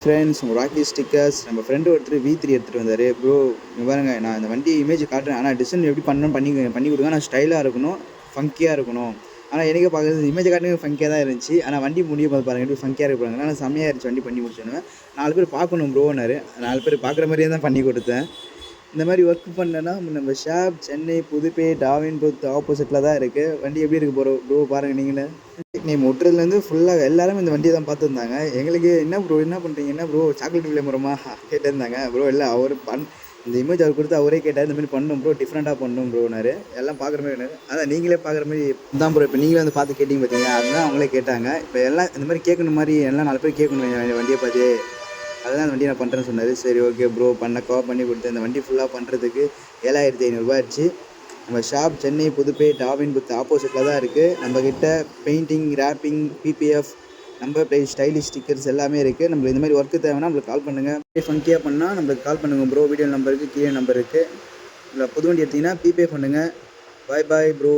Friends rakhi stickers நம்ம friend ஒருத்தர் V3 எடுத்துகிட்டு வந்தார். ப்ரோ இங்கே பாருங்க, நான் இந்த வண்டி இமேஜ் காட்டுறேன், ஆனால் டிசைன் எப்படி பண்ணணும் பண்ணி கொடுங்க. நான் ஸ்டைலாக இருக்கணும், ஃபங்கியாக இருக்கணும். ஆனால் எனக்கு பார்க்குறது இமேஜ் காட்டுறது ஃபங்கியாக தான் இருந்துச்சு. ஆனால் வண்டி முடிய பார்த்து பாருங்கள் எப்படி ஃபங்கியாக இருப்பாங்க. ஆனால் செம்மையாக இருந்துச்சு வண்டி பண்ணி முடிச்சோன்னு. 4 பேர் பார்க்கணும் ப்ரோன்னாரு. 4 பேர் பார்க்குற மாதிரியே தான் பண்ணி கொடுத்தேன். இந்த மாதிரி ஒர்க் பண்ணேன்னா நம்ம ஷாப் சென்னை புதுப்பேட் டாவின்புத் ஆப்போசிட்டில் தான் இருக்குது. வண்டி எப்படி இருக்குது ப்ரோ பாருங்கள் நீங்களே. நேம் ஒட்டுறதுலேருந்து ஃபுல்லாக எல்லாரும் இந்த வண்டியை தான் பார்த்துருந்தாங்க. எங்களுக்கு என்ன ப்ரோ என்ன பண்ணுறீங்க, என்ன ப்ரோ சாக்லேட் விளையாடுறோமா கேட்டிருந்தாங்க. ப்ரோ இல்லை அவர் இந்த இமேஜ் அவர் கொடுத்து அவரே கேட்டார், இந்த மாதிரி பண்ணணும் ப்ரோ, டிஃப்ரெண்ட்டாக பண்ணணும் ப்ரோனாரு. எல்லாம் பார்க்குற மாதிரி அதான் நீங்களே பார்க்குற மாதிரி தான் ப்ரோ. இப்போ நீங்களே வந்து பார்த்து கேட்டிங்க பார்த்தீங்க, அதுதான் அவங்களே கேட்டாங்க. இப்போ எல்லாம் இந்த மாதிரி கேட்கணும் மாதிரி எல்லாம் 4 பேர் கேட்கணும் வண்டியை பார்த்து. அதுதான் அந்த வண்டி நான் பண்ணுறேன்னு சொன்னார். சரி ஓகே ப்ரோ பண்ணி கொடுத்தேன். இந்த வண்டி ஃபுல்லாக பண்ணுறதுக்கு 7500 ஆச்சு. நம்ம ஷாப் சென்னை புதுப்பேட் டாவின்புத் ஆப்போசிட்டில் தான் இருக்குது. நம்மக்கிட்ட painting, wrapping, PPF, number plate, stylish stickers எல்லாமே இருக்குது. நம்மளுக்கு இந்த மாதிரி ஒர்க்கு தேவைன்னா நம்மளுக்கு கால் பண்ணுங்கள். ஃபங்கியாக பண்ணால் நம்மளுக்கு கால் பண்ணுங்கள் ப்ரோ. வீடியோ நம்பருக்கு கீழே நம்பர் இருக்குது. இல்லை புது வண்டி எடுத்திங்கன்னா PPF பண்ணுங்கள். Bye bro.